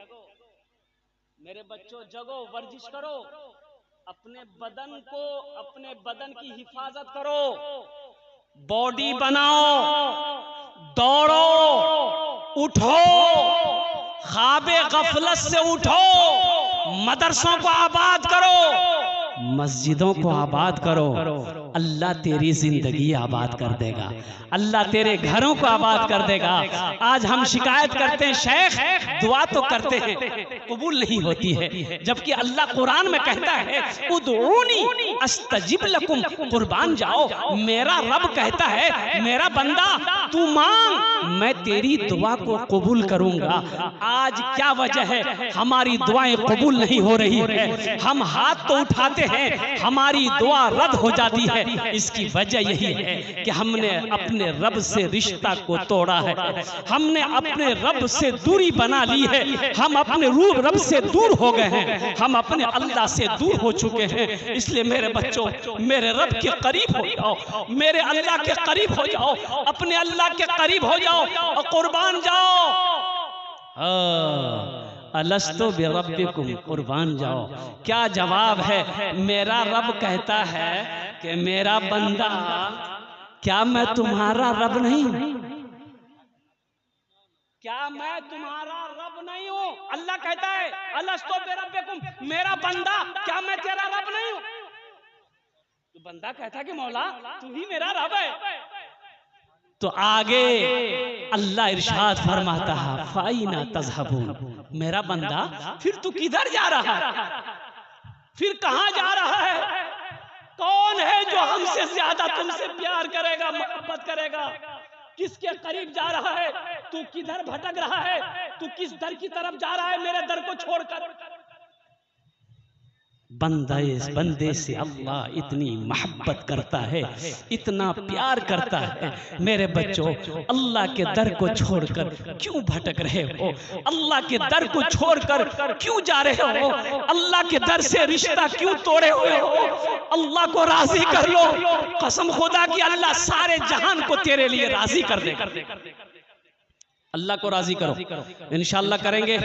मेरे बच्चों, जगो, वर्जिश करो, अपने बदन की हिफाजत करो, बॉडी बनाओ, दौड़ो, उठो, ख्वाबे गफलत से उठो, मदरसों को आबाद करो, मस्जिदों को आबाद करो। अल्लाह तेरी जिंदगी आबाद कर देगा, अल्लाह तेरे घरों को आबाद कर देगा। आज हम शिकायत करते हैं, शेख दुआ तो करते हैं कबूल नहीं होती है, जबकि अल्लाह कुरान में कहता है उदऊनी अस्तजिब लकुम, कुर्बान जाओ। मेरा रब कहता है मेरा बंदा तू मांग, मैं तेरी दुआ को कबूल करूंगा। आज क्या वजह है हमारी दुआएं कबूल नहीं हो रही है? हम हाथ तो उठाते हैं, हमारी दुआ रद्द हो जाती है। इसकी वजह यही है कि हमने अपने रब से रिश्ता को तोड़ा है, हमने अपने रब से दूरी बना ली है, हम अपने रब से दूर हो गए हैं, हम अपने अल्लाह से दूर हो चुके हैं। इसलिए मेरे बच्चों, मेरे रब के करीब हो जाओ, मेरे अल्लाह के करीब हो जाओ, अपने अल्लाह के करीब हो जाओ और कुर्बान जाओ। अलस्तो बिरब्बिकुम, कुर्बान जाओ। क्या जवाब है? मेरा रब कहता है कि मेरा बंदा, क्या मैं तुम्हारा रब नहीं हूं? क्या मैं तुम्हारा रब नहीं हूं? अल्लाह कहता है अलस्तो बिरब्बिकुम, मेरा बंदा, क्या मैं तेरा रब नहीं हूं? तो बंदा कहता है कि मौला तू ही मेरा रब है। तो आगे अल्लाह इरशाद फरमाता है फाइना तज़हबून, मेरा बंदा फिर तू किधर जा रहा है? फिर कहां जा रहा है? कौन है जो हमसे ज्यादा तुमसे प्यार करेगा, मोहब्बत करेगा? किसके करीब जा रहा है? तू किधर भटक रहा है? तू किस दर की तरफ जा रहा है मेरे दर को छोड़कर? बंदे से अल्लाह इतनी मोहब्बत करता है, इतना प्यार करता है। मेरे बच्चों, अल्लाह के दर को छोड़कर क्यों भटक रहे हो? अल्लाह के दर को छोड़कर क्यों जा रहे हो? अल्लाह के दर से रिश्ता क्यों तोड़े हुए हो? अल्लाह को राजी कर लो। कसम खुदा की अल्लाह सारे जहान को तेरे लिए राजी कर देगा। अल्लाह को राजी करो, इंशाअल्लाह करेंगे।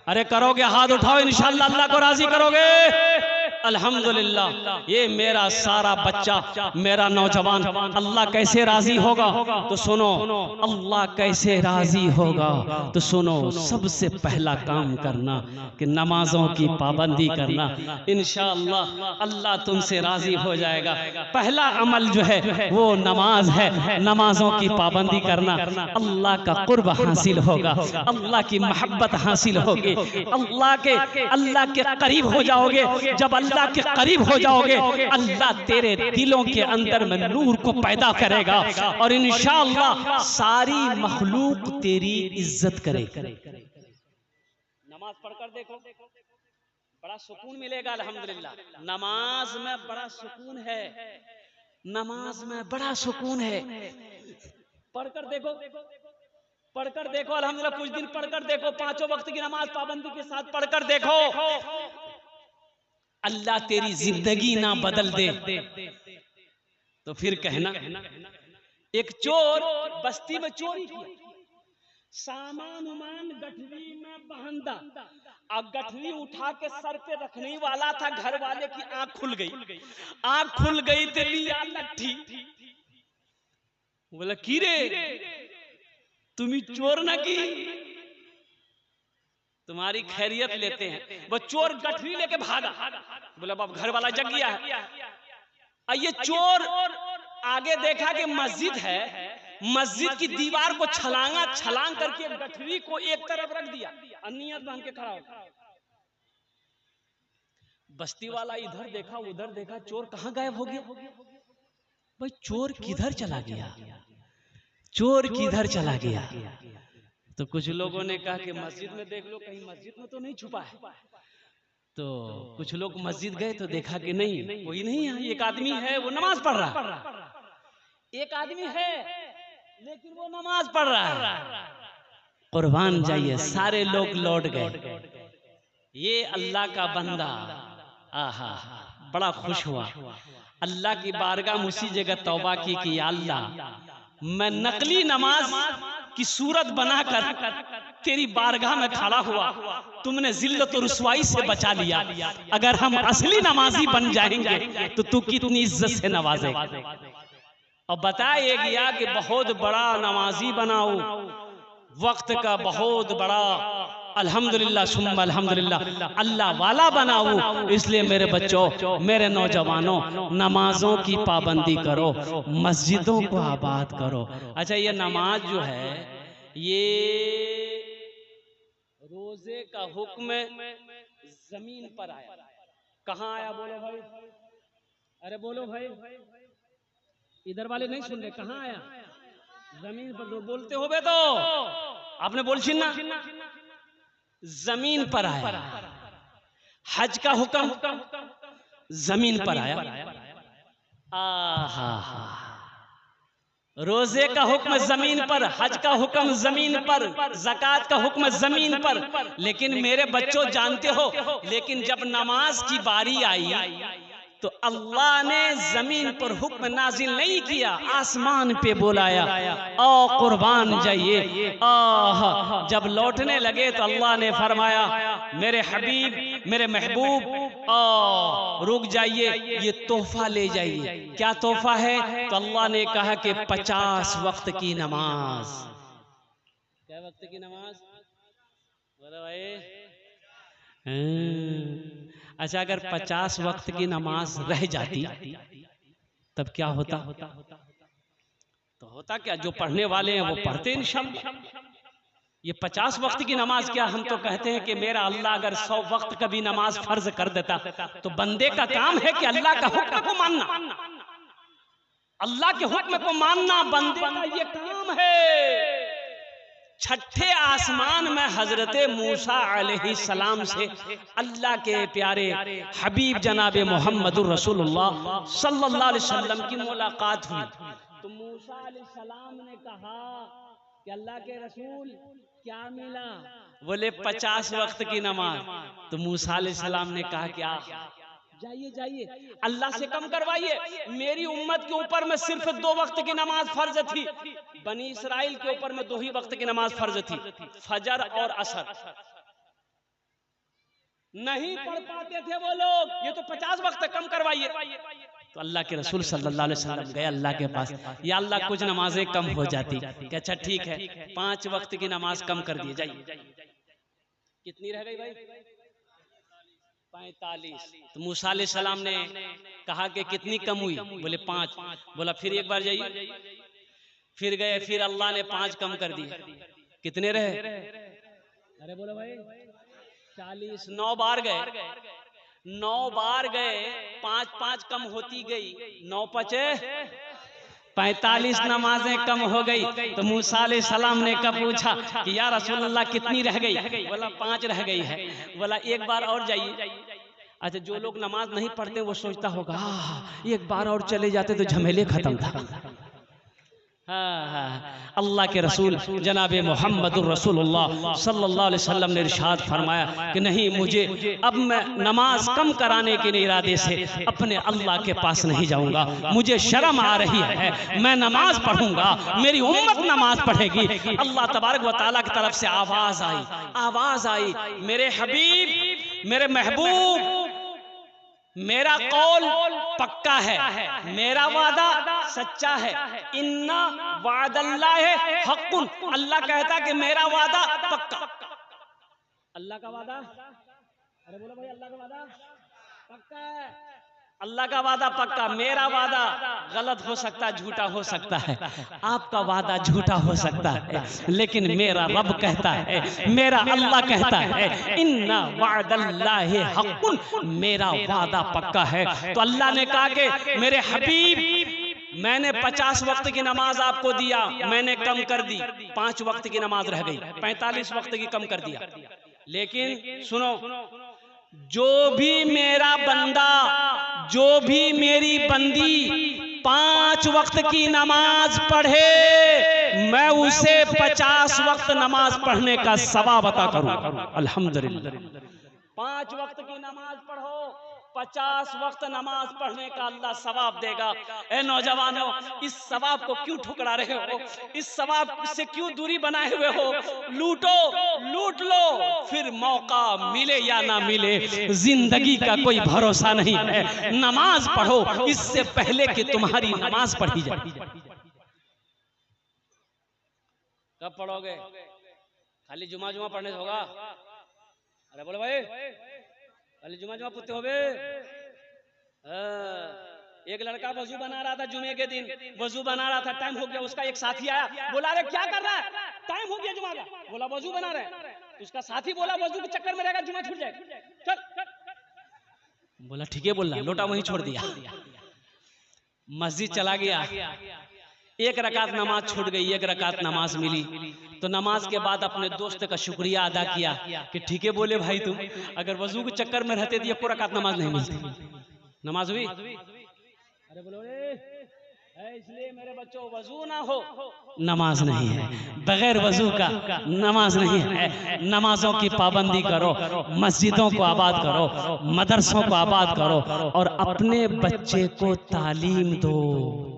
अरे करोगे? हाथ उठाओ, इंशाअल्लाह अल्लाह को राजी करोगे। अल्हम्दुलिल्लाह, ये मेरा सारा बच्चा, मेरा नौजवान अल्लाह कैसे राजी होगा? तो सुनो, अल्लाह कैसे राजी होगा तो सुनो, सबसे पहला काम करना कि नमाजों की पाबंदी करना। इंशाअल्लाह अल्लाह तुमसे राजी हो जाएगा। पहला अमल जो है वो नमाज है, नमाजों की पाबंदी करना। अल्लाह का कुर्ब हासिल होगा, अल्लाह की मोहब्बत हासिल होगी, अल्लाह के करीब हो जाओगे। जब अल्लाह के करीब हो जाओगे, अल्लाह तेरे दिलों के अंदर में नूर को पैदा करेगा और इंशाअल्लाह सारी मखलूक तेरी इज्जत करेगी। नमाज पढ़कर देखो, बड़ा सुकून मिलेगा। अल्हम्दुलिल्लाह, नमाज में बड़ा सुकून है, नमाज में बड़ा सुकून है। पढ़कर देखो, पढ़कर देखो। अल्हम्दुलिल्लाह कुछ दिन पढ़कर देखो, 5 वक्त की नमाज पाबंदी के साथ पढ़कर देखो। अल्लाह तेरी जिंदगी ना बदल दे तो फिर कहना। एक चोर बस्ती में चोरी किया, सामान उमान गठरी में बहंदा, अब गठरी उठा के सर पे रखने वाला था। घर वाले की आंख खुल गई, आंख खुल गई तो लिया लट्ठी। बोला की रे तुम्हें चोर ना की, तुम्हारी खैरियत लेते हैं। वो चोर गठरी लेके भागा। बोला बाप घर वाला जग गया है। ये चोर आगे देखा कि मस्जिद है, मस्जिद की दीवार को छलांग करके गठरी को एक तरफ रख दिया, नियत बांध के खड़ा हो। बस्ती वाला इधर देखा उधर देखा, चोर कहाँ गायब हो गया? भाई चोर किधर चला गया? चोर किधर चला गया? तो कुछ लोगों ने कहा कि मस्जिद में देख लो, कहीं मस्जिद में तो नहीं छुपा है। तो कुछ लोग मस्जिद गए तो देखा कि नहीं, कोई नहीं है। एक आदमी है वो नमाज पढ़ रहा, एक आदमी है लेकिन वो नमाज पढ़ रहा है। कुर्बान जाइए, सारे लोग लौट गए। ये अल्लाह का बंदा आहा बड़ा खुश हुआ, अल्लाह की बारगाह में उसी जगह तौबा की कि या अल्लाह मैं नकली नमाज की सूरत बनाकर तेरी बारगाह में खड़ा हुआ, तुमने जिल्लत और रुसवाई से बचा लिया। अगर हम असली नमाजी बन जाएंगे तो तू कितनी इज्जत से नवाजेगा। और बताया गया कि बहुत बड़ा नमाजी बनाओ, वक्त का बहुत बड़ा अल्हम्दुलिल्लाह सुम्मा अल्हम्दुलिल्लाह अल्लाह वाला बनाओ। इसलिए मेरे बच्चों, मेरे नौजवानों, नमाजों की पाबंदी करो, मस्जिदों को आबाद करो। अच्छा, ये नमाज जो है ये रोजे का हुक्म जमीन पर आया। कहाँ आया बोलो भाई? अरे बोलो भाई, इधर वाले नहीं सुन रहे। कहाँ आया? जमीन पर। तो बोलते हो बे तो आपने बोल ना, जमीन पर आया। हज का हुक्म जमीन पर आया। आहा, रोजे का हुक्म जमीन पर, हज का हुक्म जमीन पर, ज़कात का हुक्म जमीन पर। लेकिन मेरे बच्चों जानते हो, लेकिन जब नमाज की बारी आई तो अल्लाह ने जमीन पर हुक्म नाजिल नहीं किया, आसमान पे बुलाया, ओ कुर्बान जाइए। आह, जब लौटने लगे तो अल्लाह ने फरमाया मेरे हबीब, मेरे महबूब, रुक जाइए, ये तोहफा ले जाइए। क्या तोहफा है? तो अल्लाह ने कहा कि 50 वक्त की नमाज। क्या वक्त की नमाज? बोलो भाई। अच्छा, अगर 50 वक्त की नमाज रह जाती तब क्या होता? तो होता क्या, जो पढ़ने वाले हैं वो पढ़ते इंशाअल्लाह। ये 50 वक्त की नमाज क्या, हम तो कहते हैं कि मेरा अल्लाह अगर 100 वक्त कभी नमाज फर्ज कर देता तो बंदे का काम है कि अल्लाह का हुक्म को मानना, अल्लाह के हुक्म को मानना बंदे का ये काम है। छठे आसमान में हजरत मूसा अलैहिस्सलाम से अल्लाह के प्यारे हबीब जनाबे मोहम्मदुर रसूलुल्लाह सल्लल्लाहु अलैहि वसल्लम की मुलाकात हुई। तो मूसा अलैहिस्सलाम ने कहा कि अल्लाह के रसूल क्या मिला? बोले 50 वक्त की नमाज। तो मूसा अलैहिस्सलाम ने कहा क्या, जाइए जाइए, अल्लाह से कम करवाइए। मेरी उम्मत के ऊपर में सिर्फ 2 वक्त की नमाज फर्ज थी, बनी इसराइल के ऊपर में 2 ही वक्त की नमाज फर्ज थी, फजर और असर। नहीं पढ़ पाते थे वो लोग, ये तो 50 वक्त कम करवाइए। तो अल्लाह के रसूल सल्लल्लाहु अलैहि वसल्लम गए अल्लाह के पास, या अल्लाह कुछ नमाजें कम हो जाती। कि अच्छा ठीक है, 5 वक्त की नमाज कम कर दिए, जाइए। कितनी रह गई भाई? 45। तो मूसा अलैहिस्सलाम ने कहा कि कितनी कम हुई? बोले 5। बोला फिर एक बार जाइए। फिर गए, फिर अल्लाह ने 5 कम कर दिए। कितने रहे? अरे बोलो भाई, 40। 9 बार गए, 9 बार गए, 5-5 कम होती गई, 9 पचे 45 नमाजें कम हो गई। तो मूसा अलैहिस्सलाम ने कब पूछा कि या रसूल अल्लाह कितनी रह गई? बोला 5 रह गई है। बोला एक बार और जाइए। अच्छा, जो लोग नमाज नहीं पढ़ते वो सोचता होगा एक बार और चले जाते तो झमेले खत्म था। अल्लाह के रसूल जनाबे मोहम्मदुर रसूलुल्लाह सल्लल्लाहु अलैहि वसल्लम ने इरशाद फरमाया कि नहीं, मुझे अब मैं नमाज कम कराने के इरादे से अपने अल्लाह के पास नहीं जाऊंगा। मुझे शर्म आ रही है, मैं नमाज पढ़ूंगा, मेरी उम्मत नमाज पढ़ेगी। अल्लाह तबारक व तआला की तरफ से आवाज आई, मेरे हबीब, मेरे महबूब, मेरा कौल पक्का है, मेरा वादा सच्चा है। इन्ना वादल्लाहि हक़्क़ुन, अल्लाह कहता कि मेरा वादा पक्का। अल्लाह का वादा, अरे बोलो भाई, अल्लाह का वादा पक्का है। अल्लाह का वादा पक्का, मेरा वादा गलत हो सकता है, झूठा हो सकता है, आपका वादा झूठा हो सकता है, लेकिन मेरा रब कहता है, मेरा अल्लाह कहता है, इन्ना वादल्लाहि हक़्क़ुन, मेरा वादा पक्का है। तो अल्लाह ने कहा कि मेरे हबीब, मैंने 50 वक्त की नमाज आपको दिया, मैंने कम कर दी, 5 वक्त की नमाज रह गई, 45 वक्त की कम कर दिया। लेकिन सुनो, जो भी मेरा बंदा, जो भी मेरी बंदी 5 वक्त की नमाज पढ़े, मैं उसे 50 वक्त नमाज पढ़ने का सवाब अता करूं। अल्हम्दुलिल्लाह। 5 वक्त की नमाज पढ़ो, 50 वक्त नमाज पढ़ने का अल्लाह सवाब देगा। ए नौजवानों, इस सवाब को क्यों ठुकरा रहे हो? इस सवाब से क्यों दूरी बनाए हुए हो? लूटो, लूट लो, फिर मौका मिले या ना मिले, जिंदगी का कोई भरोसा नहीं है। नमाज पढ़ो इससे पहले कि तुम्हारी नमाज पढ़ी जाए। कब पढ़ोगे? खाली जुमा जुमा पढ़ने से होगा? अरे बोलो भाई, खाली जुमा जुमा पुत्ते होवे। एक लड़का वजू बना रहा था जुमे के दिन, वजू बना रहा था, टाइम हो गया, उसका एक साथी आया, बोला अरे क्या कर रहा है, टाइम हो गया जुमा का। बोला वजू बना रहे। उसका साथी बोला वजू के चक्कर में रहेगा, जुमा छूट जाएगा, चल। बोला ठीक है, बोल रहा, लोटा वहीं छोड़ दिया, मस्जिद चला गया। एक रकात नमाज छूट गई, एक रकात नमाज मिली। तो नमाज के बाद अपने दोस्त का शुक्रिया अदा किया कि ठीक है बोले भाई, तुम अगर वजू के चक्कर में रहते तो ये पूरा रकात नमाज नहीं मिलती। नमाज हुई? अरे बोलो इसलिए मेरे बच्चों वजू ना हो, नमाज नहीं है। बगैर वजू का नमाज नहीं है। नमाजों की पाबंदी करो, मस्जिदों को आबाद करो, मदरसों को आबाद करो और अपने बच्चे को तालीम दो,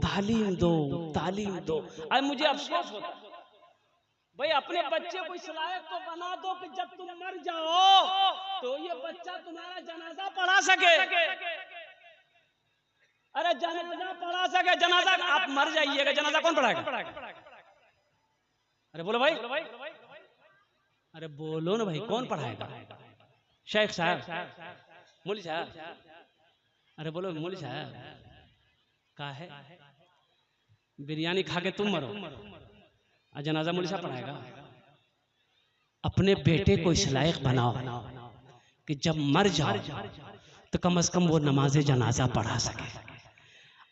तालीम दो, तालीम दो। अब मुझे अफसोस होता है भाई, अपने बच्चे को इस लायक तो बना दो कि जब तुम मर जाओ तो ये बच्चा तुम्हारा जनाजा पढ़ा सके। अरे जनाजा पढ़ा सके, जनाजा आप मर जाइएगा, जनाजा कौन पढ़ाएगा? अरे बोलो भाई, अरे बोलो ना भाई, कौन पढ़ाएगा? शेख साहब, मौलवी साहब, अरे बोलो मौलवी साहब, का है बिरयानी खा के तुम मरो, जनाजा मौलवी साहब पढ़ाएगा? अपने बेटे को इस लायक बनाओ कि जब मर जाओ तो कम से कम वो नमाज जनाजा पढ़ा सके।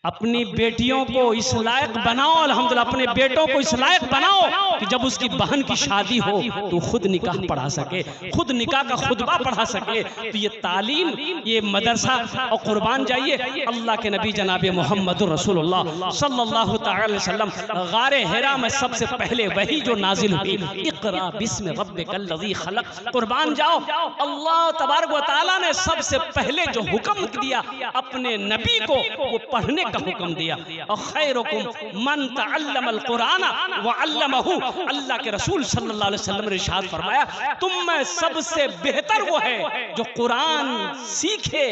अपनी बेटियों को इस लायक बनाओ, अल्हम्दुलिल्लाह, अपने बेटों को इस लायक बनाओ कि जब उसकी बहन की शादी हो तो खुद निकाह पढ़ा सके, खुद निकाह का खुतबा पढ़ा सके। तो ये तालीम, ये मदरसा, और कुर्बान जाइए अल्लाह के नबी जनाब मोहम्मद रसूलुल्लाह सल्लल्लाहु अलैहि वसल्लम, गारे हिरा में सबसे पहले वही जो नाजिल हुई, इक़रा बिस्मि रब्बिकल लज़ी खलक़। कुर्बान जाओ, अल्लाह तबारक व तआला ने सबसे पहले जो हुक्म दिया अपने नबी को, वो पढ़ने का हुक्म दिया। और खैरुकुम मन तअल्लमल कुरान व अल्लमहु, अल्लाह के रसूल सल्लल्लाहु अलैहि वसल्लम ने इरशाद फरमाया, तुम में सबसे बेहतर वो है जो कुरान सीखे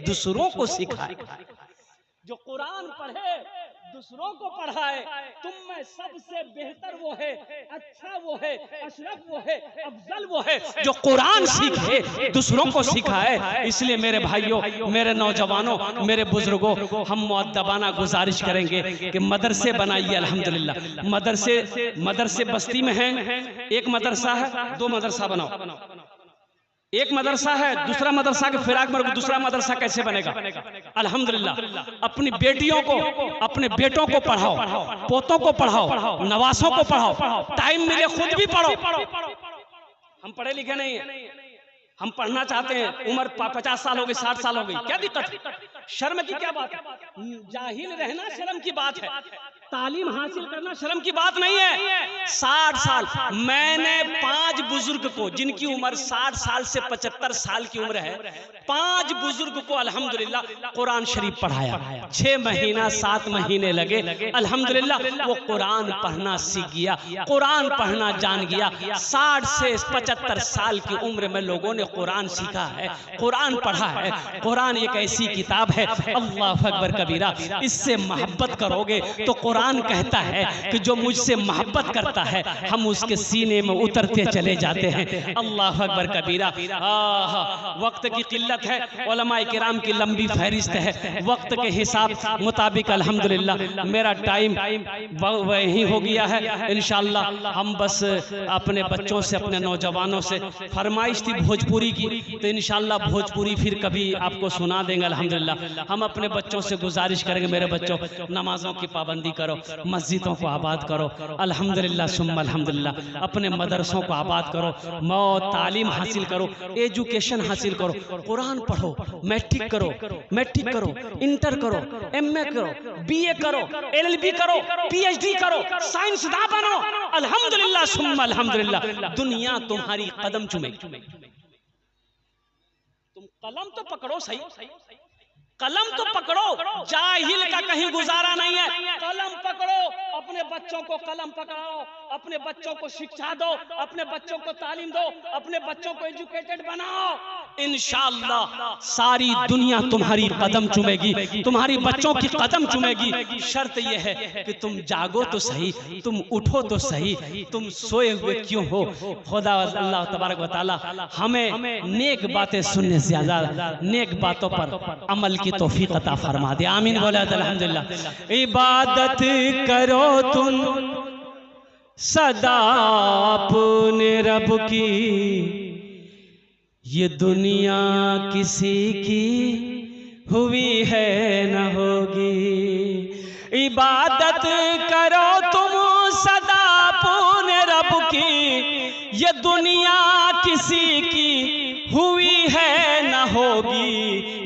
दूसरों को सिखाए, जो कुरान पढ़े दूसरों को पढ़ाए। तुम में सबसे बेहतर वो है, अच्छा वो है, अशरफ वो है, अफजल वो है जो कुरान सीखे दूसरों को सिखाए। इसलिए मेरे भाइयों, मेरे नौजवानों, मेरे बुजुर्गों, हम मुअद्दबाना गुजारिश करेंगे कि मदरसे बनाइए। अल्हम्दुलिल्लाह मदरसे बस्ती में हैं, एक मदरसा है, 2 मदरसा बनाओ। एक मदरसा है, दूसरा मदरसा के फिराक में दूसरा मदरसा कैसे बनेगा? अल्हम्दुलिल्लाह अपनी बेटियों को, अपने बेटों को पढ़ाओ, पोतों को पढ़ाओ, नवासों को पढ़ाओ, टाइम मिले खुद भी पढ़ो। हम पढ़े लिखे नहीं है, हम पढ़ना चाहते हैं, उम्र 50 साल हो गई, 60 साल हो गई, क्या दिक्कत है? शर्म की क्या बात है? जाहिल रहना शर्म की बात है, तालीम हासिल करना शर्म की बात नहीं है। 60 साल, मैंने 5 बुजुर्ग को, जिनकी उम्र 60 साल से 75 साल की उम्र है, 5 बुजुर्ग को अल्हम्दुलिल्लाह कुरान शरीफ पढ़ाया। 6 महीना 7 महीने लगे, अल्हम्दुलिल्लाह वो कुरान पढ़ना सीख गया, कुरान पढ़ना जान गया। 60 से 75 साल की उम्र में लोगों ने कुरान सीखा है, कुरान पढ़ा है। कुरान एक ऐसी किताब है, अल्लाह अकबर कबीरा, इससे मोहब्बत करोगे तो कुरान कहता है कि जो मुझसे मोहब्बत करता है हम उसके सीने में उतरते चले जाते हैं। अल्लाह अकबर कबीरा। वक्त की किल्लत है, उलमाए किराम की लंबी फहरिस्त है, वक्त के हिसाब मुताबिक अल्हम्दुलिल्लाह मेरा टाइम वही हो गया है। इंशाअल्लाह हम बस अपने बच्चों से, अपने नौजवानों से फरमाइश थी भोजपुरी की, तो इंशाअल्लाह भोजपुरी फिर कभी आपको सुना देंगे। अल्हम्दुलिल्लाह हम अपने बच्चों से गुजारिश करेंगे, मेरे बच्चों नमाजों की पाबंदी करो, मस्जिदों को आबाद करो, अल्हम्दुलिल्लाह सुम्मा अल्हम्दुलिल्लाह अपने मदरसों को आबाद करो, तालीम हासिल करो, एजुकेशन हासिल करो, कुरान पढ़ो, मैट्रिक करो, इंटर करो, एमए करो, बीए करो, एलएलबी करो, पीएचडी करो, साइंसदान बनो। अल्हम्दुलिल्लाह सुम्मा अल्हम्दुलिल्लाह दुनिया तुम्हारी कदम चूमेगी। कलम तो पकड़ो सही, कलम तो पकड़ो, जाहिल का कहीं गुजारा नहीं है। कलम पकड़ो, अपने बच्चों को कलम पकड़ाओ, अपने बच्चों को शिक्षा दो, अपने बच्चों को तालीम दो, अपने बच्चों को एजुकेटेड बनाओ। इंशाअल्लाह सारी दुनिया तुम्हारी कदम चूमेगी, तुम्हारी बच्चों की कदम चूमेगी। शर्त यह है कि तुम जागो तो सही, तुम उठो तो सही, तुम सोए हुए क्यों हो। खुदा अल्लाह तबारक व तआला हमें नेक बातें सुनने से ज्यादा नेक बातों पर अमल की तौफीक अता फरमा दे। आमीन बोला अल्हम्दुलिल्लाह। इबादत करो तुम सदा अपने रब की, ये दुनिया किसी की हुई है न होगी। इबादत करो तुम सदा अपने रब की, ये दुनिया किसी की हुई है न होगी।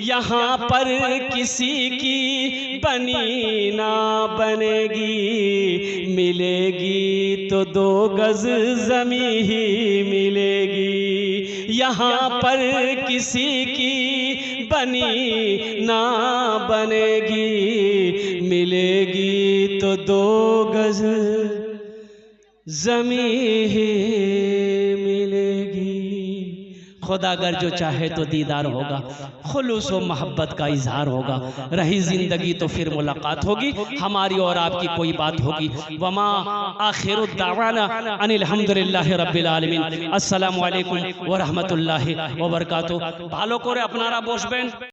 यहाँ पर किसी की बनी ना बनेगी, मिलेगी तो 2 गज ज़मीं ही मिलेगी। यहाँ पर किसी की बनी ना बनेगी, मिलेगी तो 2 गज ज़मीं ही मिलेगी। खुदा अगर जो चाहे तो दीदार होगा, खुलूस व मोहब्बत का इजहार होगा। रही जिंदगी तो फिर मुलाकात होगी, हमारी और आपकी कोई बात होगी। वमा आखिरु दावाना अनिल हम्दुलिल्लाहि रब्बिल आलमीन। अस्सलामु अलैकुम व रहमतुल्लाहि व बरकातुहू। भालो करे अपनारा बसबेन।